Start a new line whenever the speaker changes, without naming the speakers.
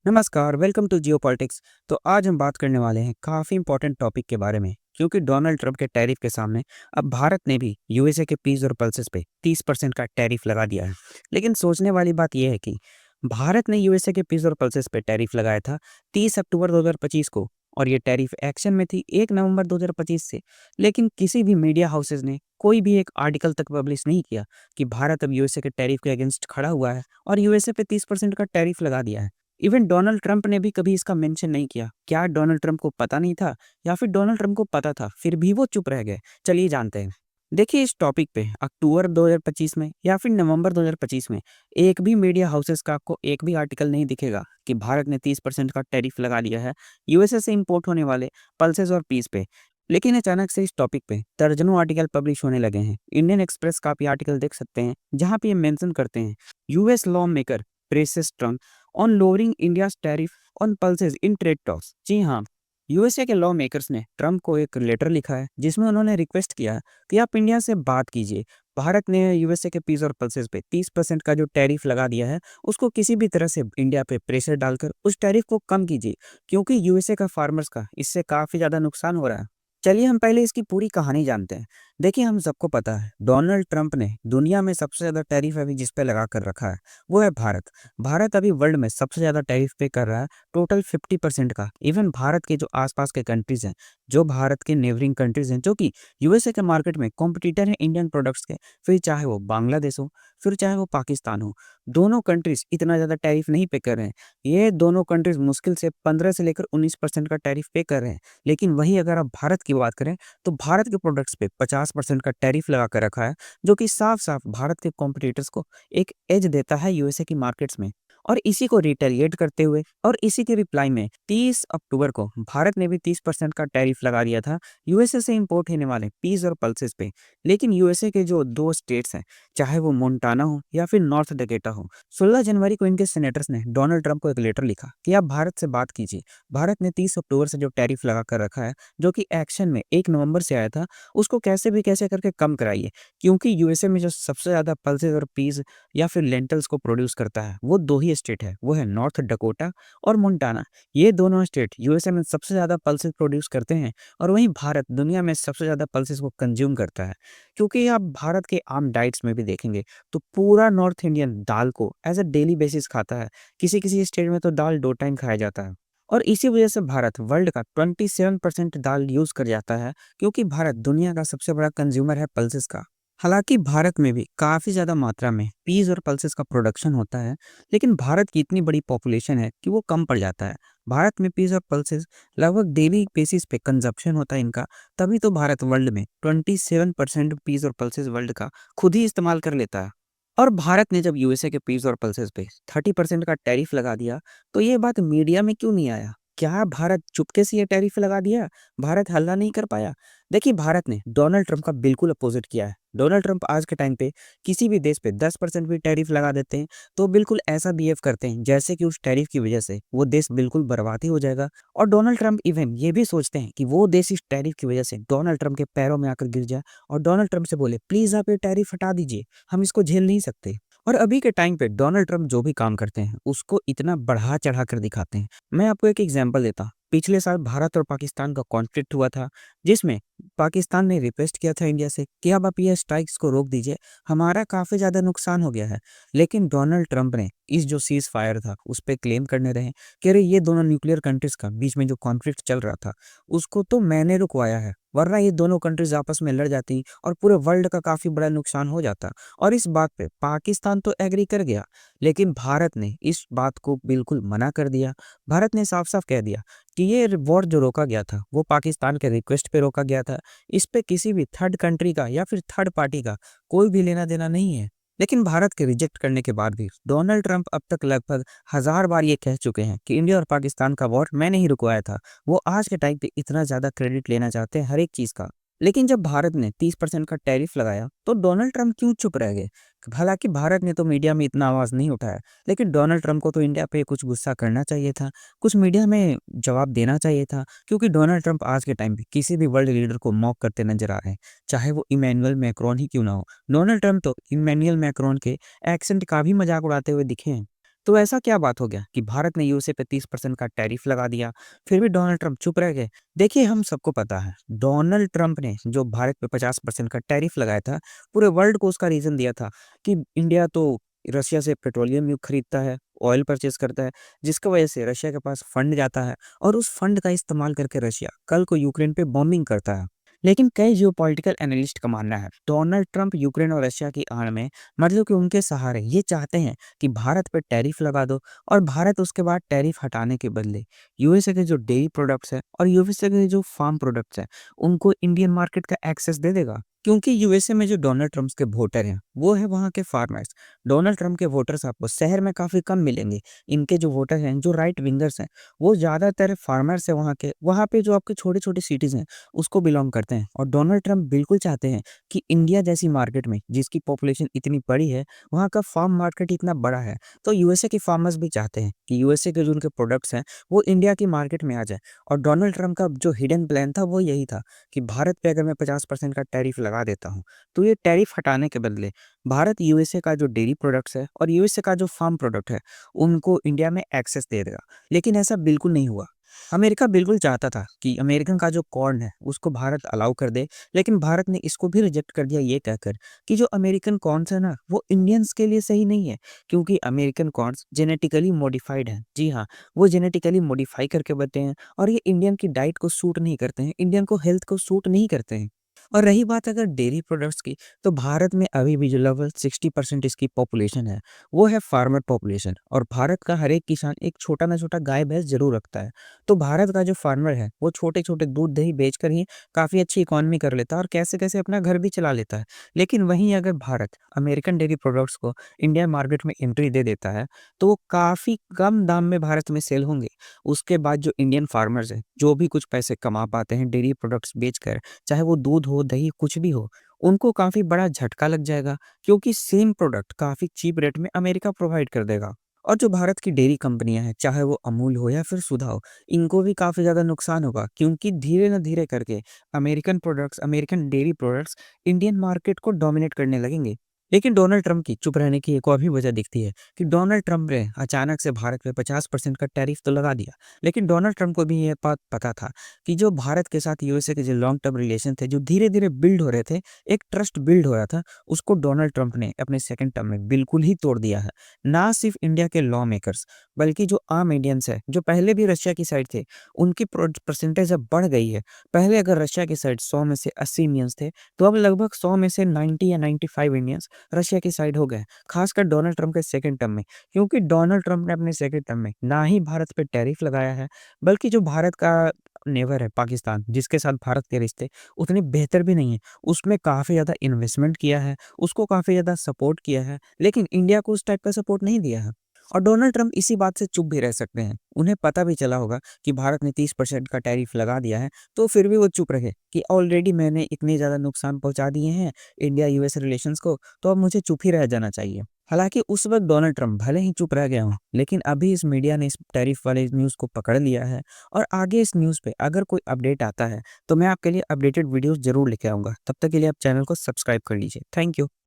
नमस्कार, welcome to geopolitics. तो आज हम बात करने वाले हैं काफ़ी इंपॉर्टेंट टॉपिक के बारे में, क्योंकि डोनाल्ड ट्रंप के टैरिफ के सामने अब भारत ने भी यूएसए के पीस और पल्सेस पे 30% का टैरिफ लगा दिया है। लेकिन सोचने वाली बात यह है कि भारत ने यूएसए के पीस और पल्सेस पे टैरिफ लगाया था 30 अक्टूबर 2025 को, और ये टैरिफ एक्शन में थी 1 नवंबर 2025 से। लेकिन किसी भी मीडिया हाउसेज ने कोई भी एक आर्टिकल तक पब्लिश नहीं किया कि भारत अब यूएसए के टैरिफ के अगेंस्ट खड़ा हुआ है और यूएसए पे 30% का टैरिफ लगा दिया है। इवन डोनाल्ड ट्रंप ने भी कभी इसका मेंशन नहीं किया। क्या डोनाल्ड ट्रंप को पता नहीं था, या फिर डोनाल्ड ट्रंप को पता था फिर भी वो चुप रह गए? चलिए जानते हैं। देखिए, इस टॉपिक पे अक्टूबर 2025 में या फिर नवंबर 2025 में एक भी मीडिया हाउसेस का आपको एक भी आर्टिकल नहीं दिखेगा कि भारत ने 30% का टैरिफ लगा लिया है यूएसए से इंपोर्ट होने वाले पल्सेस और पीस पे। लेकिन अचानक से इस टॉपिक पे दर्जनों आर्टिकल पब्लिश होने लगे हैं। इंडियन एक्सप्रेस का आप ये आर्टिकल देख सकते हैं, जहां पे ये मेंशन करते हैं, US lawmaker presses Trump on lowering India's tariff on pulses in trade talks. जी हाँ, यूएसए के लॉ मेकर्स ने ट्रंप को एक लेटर लिखा है जिसमें उन्होंने रिक्वेस्ट किया है कि आप इंडिया से बात कीजिए। भारत ने यूएसए के पीस और पल्सेस पे 30% का जो टैरिफ लगा दिया है, उसको किसी भी तरह से इंडिया पे प्रेशर डालकर उस टैरिफ को कम कीजिए, क्योंकि यूएसए का फार्मर्स का इससे काफ़ी ज़्यादा नुकसान हो रहा है। चलिए हम पहले इसकी पूरी कहानी जानते हैं। देखिए, हम सबको पता है डोनाल्ड ट्रंप ने दुनिया में सबसे ज़्यादा टैरिफ अभी जिस पे लगा कर रखा है वो है भारत। भारत अभी वर्ल्ड में सबसे ज़्यादा टैरिफ पे कर रहा है, टोटल 50% का। इवन भारत के जो आसपास के कंट्रीज हैं, जो भारत के नेबरिंग कंट्रीज हैं, जो कि यूएसए के मार्केट में कॉम्पिटिटर हैं इंडियन प्रोडक्ट्स के, फिर चाहे वो बांग्लादेश हो, फिर चाहे वो पाकिस्तान हो, दोनों कंट्रीज इतना ज़्यादा टैरिफ नहीं पे कर रहे हैं। ये दोनों कंट्रीज मुश्किल से 15 से लेकर 19% का टैरिफ पे कर रहे हैं। लेकिन वही अगर आप भारत की बात करें, तो भारत के प्रोडक्ट्स पे 50% का टैरिफ लगा कर रखा है, जो कि साफ-साफ भारत के कॉम्पिटिटर्स को एक एज देता है यूएसए की मार्केट्स में। और इसी को रिटेलिएट करते हुए और इसी के रिप्लाई में 30 अक्टूबर को भारत ने भी 30% का टैरिफ लगा दिया था यूएसए से इंपोर्ट होने वाले पीस और पल्सेस पे। लेकिन यूएसए के जो दो स्टेट्स हैं, चाहे वो मोंटाना हो या फिर नॉर्थ डकोटा हो, 16 जनवरी को इनके सेनेटर्स ने डोनाल्ड ट्रंप को एक लेटर लिखा कि आप भारत से बात कीजिए। भारत ने 30 अक्टूबर से जो टैरिफ लगा कर रखा है, जो कि एक्शन में 1 नवंबर से आया था, उसको कैसे भी कैसे करके कम कराइए, क्योंकि यूएसए में जो सबसे ज़्यादा पल्सेस और पीस या फिर लेंटल्स को प्रोड्यूस करता है, वो 2 ही स्टेट है, वो है नॉर्थ डकोटा और मोंटाना। ये दोनों स्टेट यूएसए में सबसे ज़्यादा पल्सेस प्रोड्यूस करते हैं, और वहीं भारत दुनिया में सबसे ज़्यादा पल्सेस को कंज्यूम करता है। क्योंकि आप भारत के आम डाइट्स में भी देखेंगे, तो पूरा नॉर्थ इंडियन दाल को एज़ अ डेली बेसिस खाता है। किसी-किसी स्टेट में तो दाल 2 टाइम खाया जाता है। और इसी वजह से भारत वर्ल्ड का 27% दाल यूज़ कर जाता है, क्योंकि भारत दुनिया का सबसे बड़ा कंज्यूमर है पल्सेस का। हालाँकि भारत में भी काफ़ी ज़्यादा मात्रा में पीस और पल्सेस का प्रोडक्शन होता है, लेकिन भारत की इतनी बड़ी पॉपुलेशन है कि वो कम पड़ जाता है। भारत में पीस और पल्सेस लगभग डेली बेसिस पे कंज़म्पशन होता है इनका, तभी तो भारत वर्ल्ड में 27% पीस और पल्सेस वर्ल्ड का खुद ही इस्तेमाल कर लेता है। और भारत ने जब यूएसए के पीस और पल्सेस पे 30% का टैरिफ लगा दिया, तो ये बात मीडिया में क्यों नहीं आया? क्या भारत चुपके से ये टैरिफ लगा दिया? भारत हल्ला नहीं कर पाया? देखिए, भारत ने डोनाल्ड ट्रंप का बिल्कुल अपोजिट किया है। डोनाल्ड ट्रंप आज के टाइम पे किसी भी देश पे 10% भी टैरिफ लगा देते हैं, तो बिल्कुल ऐसा बिहेव करते हैं जैसे कि उस टैरिफ की वजह से वो देश बिल्कुल बर्बाद ही हो जाएगा। और डोनाल्ड ट्रंप इवन ये भी सोचते हैं कि वो देश इस टैरिफ की वजह से डोनाल्ड ट्रंप के पैरों में आकर गिर जाए और डोनाल्ड ट्रंप से बोले, प्लीज़ आप ये टैरिफ हटा दीजिए, हम इसको झेल नहीं सकते। और अभी के टाइम पे डोनाल्ड ट्रंप जो भी काम करते हैं, उसको इतना बढ़ा-चढ़ा कर दिखाते हैं। मैं आपको एक एग्ज़ाम्पल देता हूँ। पिछले साल भारत और पाकिस्तान का कॉन्फ्लिक्ट हुआ था, जिसमें पाकिस्तान ने रिक्वेस्ट किया था इंडिया से कि अब आप ये स्ट्राइक्स को रोक दीजिए, हमारा काफ़ी ज़्यादा नुकसान हो गया है। लेकिन डोनाल्ड ट्रंप ने इस जो सीज़ फायर था, उस पे क्लेम करने रहे कि अरे ये दोनों न्यूक्लियर कंट्रीज़ का बीच में जो कॉन्फ्लिक्ट चल रहा था, उसको तो मैंने रुकवाया है, वरना ये दोनों कंट्रीज़ आपस में लड़ जाती और पूरे वर्ल्ड का काफ़ी बड़ा नुकसान हो जाता। और इस बात पे पाकिस्तान तो एग्री कर गया, लेकिन भारत ने इस बात को बिल्कुल मना कर दिया। भारत ने साफ-साफ कह दिया कि ये वॉर जो रोका गया था, वो पाकिस्तान के रिक्वेस्ट पे रोका गया था। इस पे किसी भी थर्ड कंट्री का या फिर थर्ड पार्टी का कोई भी लेना-देना नहीं है। लेकिन भारत के रिजेक्ट करने के बाद भी डोनाल्ड ट्रंप अब तक लगभग 1000 बार ये कह चुके हैं कि इंडिया और पाकिस्तान का वॉर मैंने ही रुकवाया था। वो आज के टाइम पे इतना ज़्यादा क्रेडिट लेना चाहते हैं हर एक चीज़ का। लेकिन जब भारत ने 30% का टैरिफ लगाया, तो डोनाल्ड ट्रंप क्यों चुप रह गए? हालाँकि भारत ने तो मीडिया में इतना आवाज़ नहीं उठाया, लेकिन डोनाल्ड ट्रंप को तो इंडिया पे कुछ गुस्सा करना चाहिए था, कुछ मीडिया में जवाब देना चाहिए था, क्योंकि डोनाल्ड ट्रंप आज के टाइम पे किसी भी वर्ल्ड लीडर को मॉक करते नज़र आ रहे हैं, चाहे वो इमैनुअल मैक्रोन ही क्यों ना हो। डोनाल्ड ट्रंप तो इमैनुअल मैक्रोन के एक्सेंट का भी मज़ाक उड़ाते हुए दिखे हैं। तो ऐसा क्या बात हो गया कि भारत ने यूएसए पे 30% का टैरिफ लगा दिया, फिर भी डोनाल्ड ट्रंप चुप रह गए? देखिए, हम सबको पता है, डोनाल्ड ट्रंप ने जो भारत पे 50% का टैरिफ लगाया था, पूरे वर्ल्ड को उसका रीज़न दिया था कि इंडिया तो रशिया से पेट्रोलियम युक्त खरीदता है, ऑयल परचेज़ करता है, जिसकी वजह से रशिया के पास फंड जाता है और उस फंड का इस्तेमाल करके रशिया कल को यूक्रेन पे बॉम्बिंग करता है। लेकिन कई जियोपॉलिटिकल एनालिस्ट का मानना है, डोनाल्ड ट्रंप यूक्रेन और रशिया की आड़ में, मतलब कि उनके सहारे ये चाहते हैं कि भारत पे टैरिफ लगा दो और भारत उसके बाद टैरिफ हटाने के बदले यूएसए के जो डेयरी प्रोडक्ट्स हैं और यूएसए के जो फार्म प्रोडक्ट्स हैं, उनको इंडियन मार्केट का एक्सेस दे देगा। क्योंकि यूएसए में जो डोनाल्ड ट्रम्प के वोटर हैं, वो है वहाँ के फार्मर्स। डोनाल्ड ट्रम्प के वोटर्स आपको शहर में काफ़ी कम मिलेंगे। इनके जो वोटर हैं, जो राइट विंगर्स हैं, वो ज़्यादातर फार्मर्स हैं वहाँ के। वहाँ पे जो आपके छोटे-छोटे सिटीज़ हैं, उसको बिलॉन्ग करते हैं और डोनाल्ड ट्रम्प बिल्कुल चाहते हैं कि इंडिया जैसी मार्केट में, जिसकी पॉपुलेशन इतनी बड़ी है, वहाँ का फार्म मार्केट इतना बड़ा है, तो यूएसए के फार्मर्स भी चाहते हैं कि यूएसए के जो उनके प्रोडक्ट्स हैं, वो इंडिया की मार्केट में आ जाए। और डोनाल्ड ट्रम्प का जो हिडन प्लान था, वो यही था कि भारत पे अगर मैं 50% का टैरिफ लगा देता हूँ, तो ये टैरिफ हटाने के बदले भारत यूएसए का जो डेयरी प्रोडक्ट्स है और यूएसए का जो फार्म प्रोडक्ट है, उनको इंडिया में एक्सेस दे देगा। लेकिन ऐसा बिल्कुल नहीं हुआ। अमेरिका बिल्कुल चाहता था कि अमेरिकन का जो कॉर्न है, उसको भारत अलाउ कर दे, लेकिन भारत ने इसको भी रिजेक्ट कर दिया ये कहकर कि जो अमेरिकन कॉर्न्स है ना, वो इंडियंस के लिए सही नहीं है, क्योंकि अमेरिकन कॉर्न्स जेनेटिकली मॉडिफाइड हैं। जी हाँ, वो जेनेटिकली मॉडिफाई करके बनते हैं और ये इंडियन की डाइट को सूट नहीं करते हैं, इंडियन को हेल्थ को सूट नहीं करते हैं। और रही बात अगर डेयरी प्रोडक्ट्स की, तो भारत में अभी भी जो लगभग 60% इसकी पॉपुलेशन है, वो है फार्मर पॉपुलेशन और भारत का हर एक किसान एक छोटा ना छोटा गाय-भैंस ज़रूर रखता है। तो भारत का जो फार्मर है, वो छोटे-छोटे दूध-दही बेचकर ही काफ़ी अच्छी इकॉनमी कर लेता है और कैसे-कैसे अपना घर भी चला लेता है। लेकिन वहीं अगर भारत अमेरिकन डेयरी प्रोडक्ट्स को इंडियन मार्केट में एंट्री दे देता है, तो वो काफ़ी कम दाम में भारत में सेल होंगे। उसके बाद जो इंडियन फार्मर्स हैं, जो भी कुछ पैसे कमा पाते हैं डेयरी प्रोडक्ट्स बेचकर, चाहे वो दूध हो, दही कुछ भी हो, उनको काफ़ी बड़ा झटका लग जाएगा, क्योंकि सेम प्रोडक्ट काफ़ी चीप रेट में अमेरिका प्रोवाइड कर देगा। और जो भारत की डेयरी कंपनियाँ हैं, चाहे वो अमूल हो या फिर सुधा हो, इनको भी काफ़ी ज़्यादा नुकसान होगा, क्योंकि धीरे न धीरे करके American products, American dairy products Indian market को डोमिनेट करने लगेंगे। लेकिन डोनाल्ड ट्रम्प की चुप रहने की एक और भी वजह दिखती है कि डोनाल्ड ट्रम्प ने अचानक से भारत पे 50% का टैरिफ तो लगा दिया, लेकिन डोनाल्ड ट्रम्प को भी ये बात पता था कि जो भारत के साथ यूएसए के जो लॉन्ग टर्म रिलेशन थे, जो धीरे-धीरे बिल्ड हो रहे थे, एक ट्रस्ट बिल्ड हो रहा था, उसको डोनाल्ड ट्रम्प ने अपने सेकंड टर्म में बिल्कुल ही तोड़ दिया है। ना सिर्फ इंडिया के लॉ मेकर्स, बल्कि जो आम इंडियंस हैं, जो पहले भी रशिया की साइड थे, उनकी परसेंटेज अब बढ़ गई है। पहले अगर रशिया की साइड 100 में से 80 इंडियंस थे, तो अब लगभग 100 में से 90 या 95 इंडियंस रशिया की साइड हो गए, खासकर डोनाल्ड ट्रम्प के सेकंड टर्म में। क्योंकि डोनाल्ड ट्रम्प ने अपने सेकंड टर्म में ना ही भारत पे टैरिफ लगाया है, बल्कि जो भारत का नेबर है पाकिस्तान, जिसके साथ भारत के रिश्ते उतने बेहतर भी नहीं है, उसमें काफ़ी ज़्यादा इन्वेस्टमेंट किया है, उसको काफ़ी ज़्यादा सपोर्ट किया है, लेकिन इंडिया को उस टाइप का सपोर्ट नहीं दिया है। और डोनाल्ड ट्रम्प इसी बात से चुप भी रह सकते हैं। उन्हें पता भी चला होगा कि भारत ने 30% का टैरिफ लगा दिया है, तो फिर भी वो चुप रहे कि ऑलरेडी मैंने इतने ज़्यादा नुकसान पहुँचा दिए हैं इंडिया यूएस रिलेशंस को, तो अब मुझे चुप ही रह जाना चाहिए। हालाँकि उस वक़्त डोनाल्ड ट्रम्प भले ही चुप रह गया हों, लेकिन अभी इस मीडिया ने इस टैरिफ वाले न्यूज़ को पकड़ लिया है और आगे इस न्यूज़ पे अगर कोई अपडेट आता है, तो मैं आपके लिए अपडेटेड वीडियोज़ ज़रूर लेके आऊँगा। तब तक के लिए आप चैनल को सब्सक्राइब कर लीजिए। Thank you.